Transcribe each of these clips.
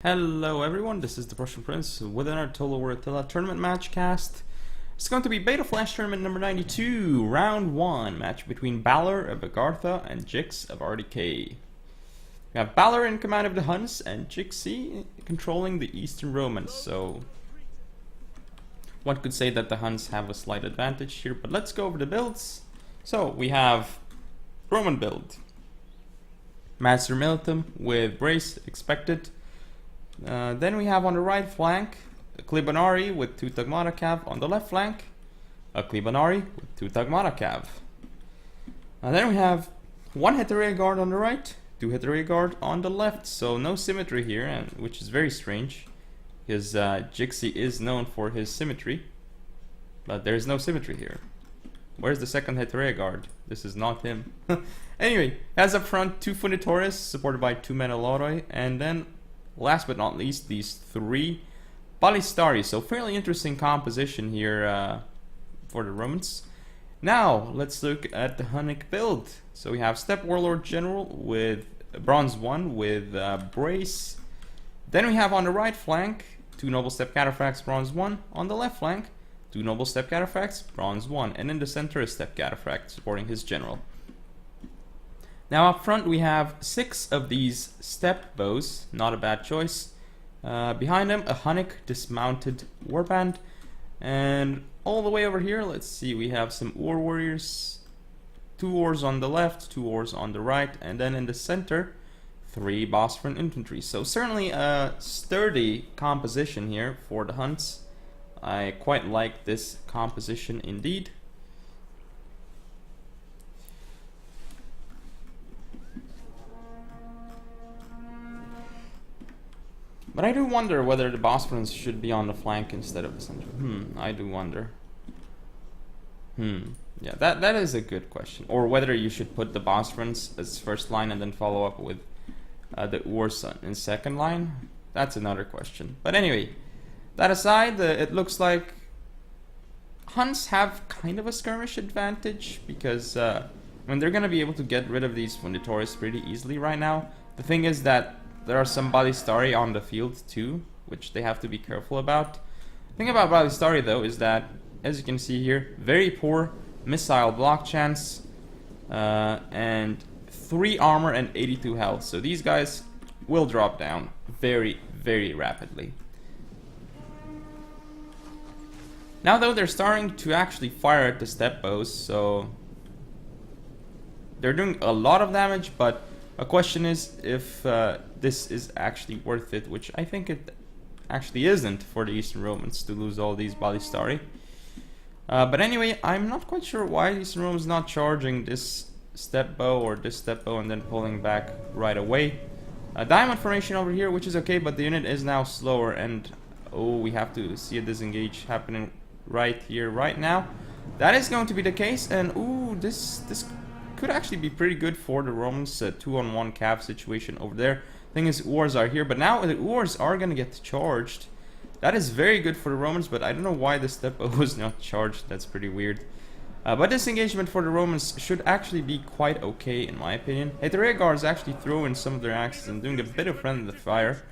Hello everyone, this is the Prussian Prince with an Attila tournament match cast. It's going to be Beta Flash Tournament number 92, round 1, match between Balor of Agartha and Jix of RDK. We have Balor in command of the Huns and Jixi controlling the Eastern Romans, so one could say that the Huns have a slight advantage here, but let's go over the builds. So we have Roman build, Master Militum with Brace expected. Then we have on the right flank a Clibonari with 2 Tagmata Cav. On the left flank, a Clibonari with 2 Tagmata Cav. Then we have 1 Heterea Guard on the right, 2 Heterea Guard on the left. So no symmetry here, and which is very strange, because Jixi is known for his symmetry, but there's no symmetry here. Where's the second Heterea Guard? This is not him. Anyway, has up front 2 Funditores supported by 2 Meneloroi, and then last but not least, these 3 Ballistari. So fairly interesting composition here for the Romans. Now let's look at the Hunnic build. So we have Steppe Warlord General with Bronze 1 with Brace. Then we have on the right flank 2 Noble Steppe Cataphracts Bronze 1. On the left flank 2 Noble Steppe Cataphracts Bronze 1. And in the center is Steppe Cataphract supporting his general. Now up front we have 6 of these Steppe bows, not a bad choice. Behind them a Hunnic dismounted warband. And all the way over here, let's see, we have some Ur warriors. 2 Urs on the left, 2 Urs on the right, and then in the center 3 Bosphorus infantry. So certainly a sturdy composition here for the Huns. I quite like this composition indeed. But I do wonder whether the Bosphorus should be on the flank instead of the center. I do wonder. Yeah, that is a good question. Or whether you should put the Bosphorus as first line and then follow up with the Urs in second line. That's another question. But anyway, that aside, it looks like Huns have kind of a skirmish advantage because when they're going to be able to get rid of these Funditores pretty easily right now. The thing is that there are some Ballistari on the field too, which they have to be careful about. The thing about Ballistari though is that, as you can see here, very poor missile block chance, and 3 armor and 82 health. So these guys will drop down very, very rapidly. Now though, they're starting to actually fire at the Steppe bows, so they're doing a lot of damage, but a question is if this is actually worth it, which I think it actually isn't for the Eastern Romans to lose all these Ballistari. But anyway, I'm not quite sure why the Eastern Romans not charging this Steppe bow or this Steppe bow and then pulling back right away. Diamond formation over here, which is okay, but the unit is now slower, and oh, we have to see a disengage happening right here, right now. That is going to be the case, and ooh, this could actually be pretty good for the Romans. 2-on-1 cav situation over there. Thing is, Urs are here, but now the Urs are gonna get charged. That is very good for the Romans, but I don't know why the Steppe was not charged. That's pretty weird. But this engagement for the Romans should actually be quite okay, in my opinion. Heterea Guards actually throwing some of their axes and doing a bit of friendly fire.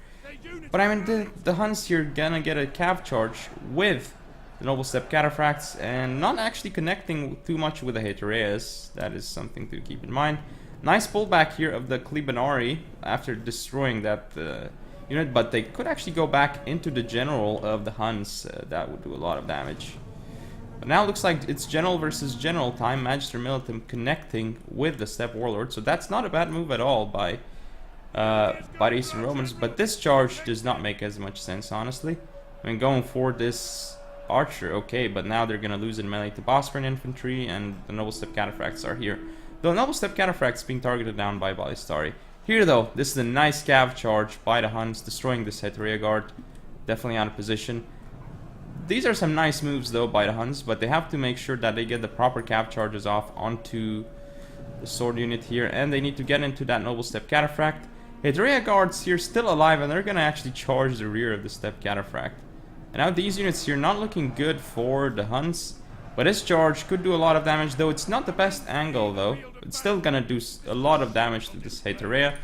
But I mean, the Huns here gonna get a cav charge with the Noble Steppe Cataphracts and not actually connecting too much with the Hetereas. That is something to keep in mind. Nice pullback here of the Clibonari after destroying that unit, but they could actually go back into the general of the Huns. That would do a lot of damage. But now it looks like it's general versus general time. Magister Militum connecting with the Steppe Warlord, so that's not a bad move at all by the Eastern Romans. But this charge does not make as much sense, honestly. I mean, going for this archer, okay, but now they're gonna lose in melee to Bosphorus infantry, and the Noble Steppe Cataphracts are here. The Noble Steppe Cataphracts being targeted down by Ballistari. Here though, this is a nice cav charge by the Huns, destroying this Heterea Guard. Definitely out of position. These are some nice moves though by the Huns, but they have to make sure that they get the proper cav charges off onto the sword unit here, and they need to get into that Noble Steppe Cataphract. Heterea Guards here still alive, and they're gonna actually charge the rear of the Steppe Cataphract. And now these units here not looking good for the Huns. But this charge could do a lot of damage, though it's not the best angle though. It's still gonna do a lot of damage to this Heterea.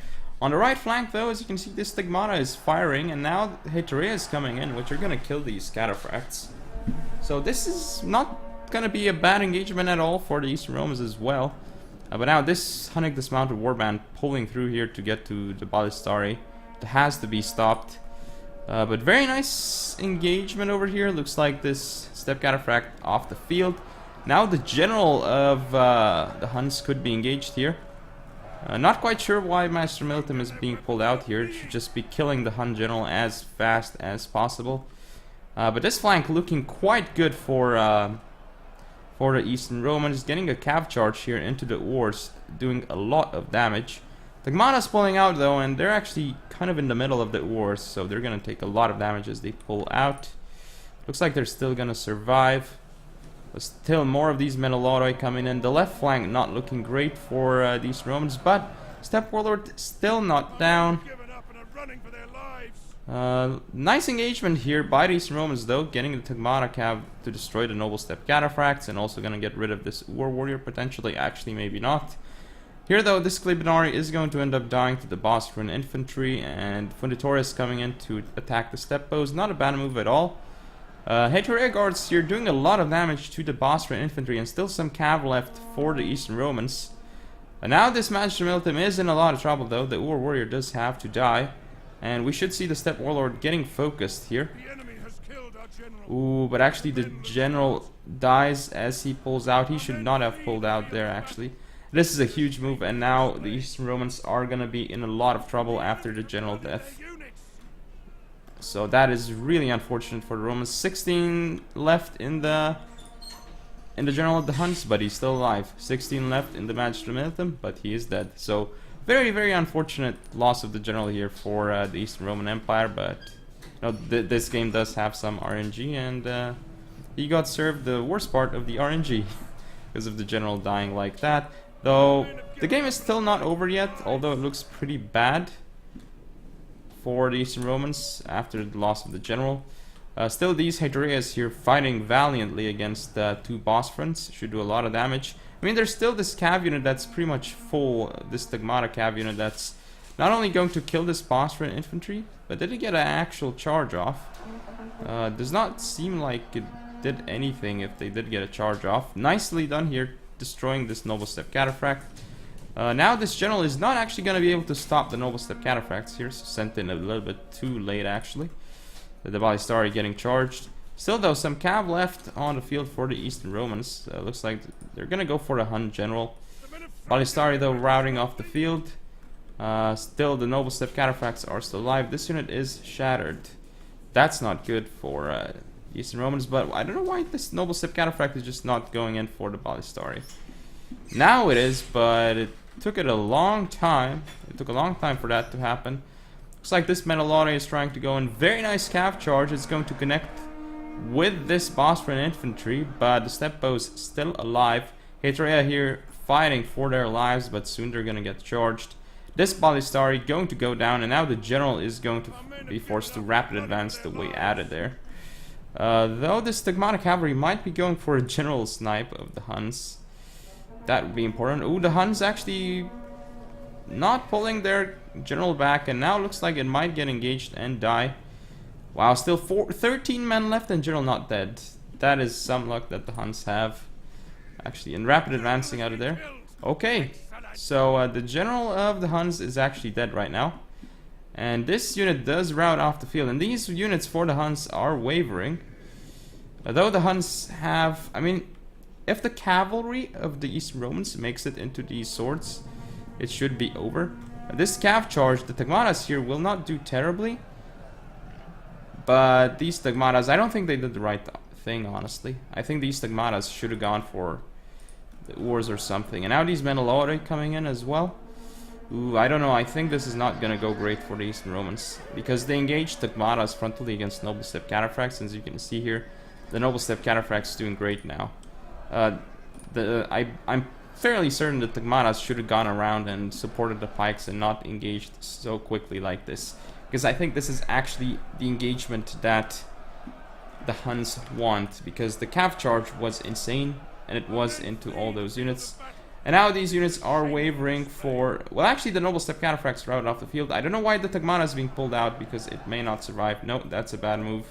On the right flank, though, as you can see, this Stigmata is firing, and now Heterea is coming in, which are going to kill these Cataphracts. So this is not going to be a bad engagement at all for the Eastern Romans as well. But now this Hunnic dismounted warband pulling through here to get to the Ballistari. It has to be stopped. But very nice engagement over here. Looks like this Steppe Cataphract off the field. Now the general of the Huns could be engaged here. Not quite sure why Master Militum is being pulled out here. It should just be killing the Hun general as fast as possible. But this flank looking quite good for the Eastern Romans. Getting a cav charge here into the oars, doing a lot of damage. The Gmada's pulling out though, and they're actually kind of in the middle of the oars, so they're gonna take a lot of damage as they pull out. Looks like they're still gonna survive. But still more of these Meneloroi coming in. The left flank not looking great for these Romans, but Steppe Warlord still not down. Nice engagement here by these Romans though, getting the Tagmata Cav to destroy the Noble Steppe Cataphracts, and also gonna get rid of this War Warrior potentially, actually maybe not. Here though, this Klebinari is going to end up dying to the Bosphorus infantry, and Funditoris coming in to attack the Steppe bows. Not a bad move at all. Heterea guards here doing a lot of damage to the Bosphorus infantry, and still some cav left for the Eastern Romans. And now this Master Militum is in a lot of trouble though. The War Warrior does have to die, and we should see the Steppe Warlord getting focused here. Ooh, but actually the general dies as he pulls out. He should not have pulled out there actually. This is a huge move, and now the Eastern Romans are gonna be in a lot of trouble after the general death. So that is really unfortunate for the Romans. 16 left in the general of the Huns, but he's still alive. 16 left in the Magister Militum, but he is dead. So very, very unfortunate loss of the general here for the Eastern Roman Empire. But you know, this game does have some RNG, and he got served the worst part of the RNG because of the general dying like that. Though the game is still not over yet, although it looks pretty bad for the Eastern Romans after the loss of the general. Still, these Hetereas here fighting valiantly against two boss fronts should do a lot of damage. I mean, there's still this cav unit that's pretty much full, this Stigmata cav unit that's not only going to kill this boss front infantry, but did it get an actual charge off? Does not seem like it did anything if they did get a charge off. Nicely done here, destroying this Noble Steppe Cataphract. Now this general is not actually going to be able to stop the Noble Steppe Cataphracts here, so sent in a little bit too late actually. The Ballistari getting charged. Still though, some cav left on the field for the Eastern Romans. Looks like they're going to go for the Hun general. Ballistari though routing off the field. Still the Noble Steppe Cataphracts are still alive. This unit is shattered. That's not good for Eastern Romans, but I don't know why this Noble Steppe Cataphract is just not going in for the Ballistari. Now it is, but it took a long time. It took a long time for that to happen. Looks like this Menelore is trying to go in. Very nice cav charge. It's going to connect with this Bosphorus infantry, but the Steppe bows still alive. Heterea here fighting for their lives, but soon they're going to get charged. This Ballistari going to go down, and now the general is going to be forced to rapid advance the way out of there. Though this Stigmata cavalry might be going for a general snipe of the Huns. That would be important. Ooh, the Huns actually not pulling their general back, and now looks like it might get engaged and die. Wow, still 13 men left and general not dead. That is some luck that the Huns have. Actually, in rapid advancing out of there. Okay, so the general of the Huns is actually dead right now. And this unit does rout off the field. And these units for the Huns are wavering. Though the Huns have... I mean, if the cavalry of the Eastern Romans makes it into these swords, it should be over. This cav charge, the Tagmatas here, will not do terribly. But these Tagmatas, I don't think they did the right thing, honestly. I think these Tagmatas should have gone for the oars or something. And now these Menelore coming in as well. Ooh, I don't know. I think this is not going to go great for the Eastern Romans. Because they engaged Tagmatas frontally against Noble Steppe Cataphracts. As you can see here, the Noble Steppe Cataphracts doing great now. I'm fairly certain that the Tagmatas should have gone around and supported the pikes and not engaged so quickly like this. Because I think this is actually the engagement that the Huns want. Because the cav charge was insane, and it was into all those units. And now these units are wavering for... Well, actually, the Noble Step Cataphracts routed off the field. I don't know why the Tagmata is being pulled out, because it may not survive. No, that's a bad move.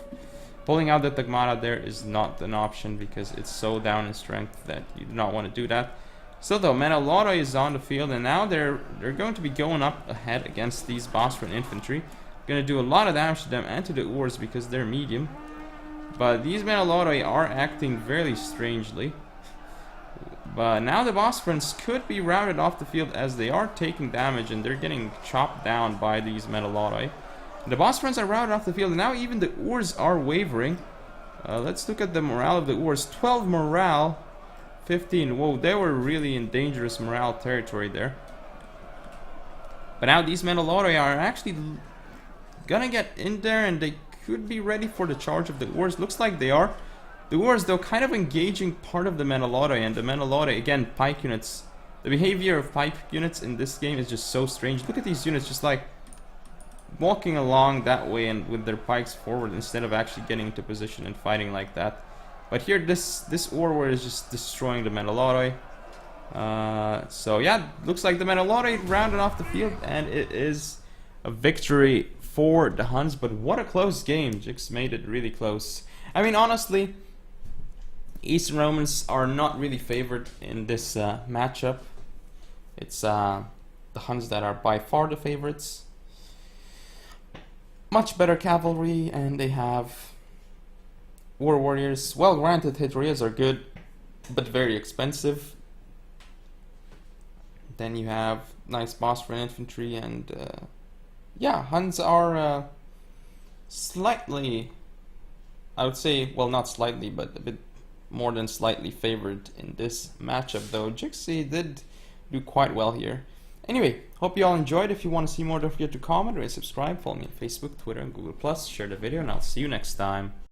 Pulling out the Tagmata there is not an option, because it's so down in strength that you do not want to do that. Still though, Menelotoi is on the field, and now they're going to be going up ahead against these Bosphorus infantry. Going to do a lot of damage to them and to the Urs because they're medium. But these Menelotoi are acting very strangely. But now the Bosphorans could be routed off the field, as they are taking damage and they're getting chopped down by these Menelotoi. The Bosphorans are routed off the field, and now even the Urs are wavering. Let's look at the morale of the Urs. 12 morale, 15. Whoa, they were really in dangerous morale territory there. But now these Menelotoi are actually gonna get in there, and they could be ready for the charge of the Urs. Looks like they are. The Urs, though, kind of engaging part of the Menelotoi, and the Menelotoi, again, pike units. The behavior of pike units in this game is just so strange. Look at these units just like walking along that way and with their pikes forward instead of actually getting into position and fighting like that. But here, this Orwar is just destroying the Menelotoi. So yeah, looks like the Menelotoi rounded off the field, and it is a victory for the Huns. But what a close game. Jix made it really close. I mean, honestly, Eastern Romans are not really favored in this matchup. It's the Huns that are by far the favorites. Much better cavalry, and they have war warriors. Well, granted, Hedrias are good, but very expensive. Then you have nice Bosphorus infantry, and yeah, Huns are slightly, I would say, well, not slightly, but a bit more than slightly favored in this matchup, though Jixi did do quite well here. Anyway, hope you all enjoyed. If you want to see more, don't forget to comment or subscribe. Follow me on Facebook, Twitter, and Google+. Share the video, and I'll see you next time.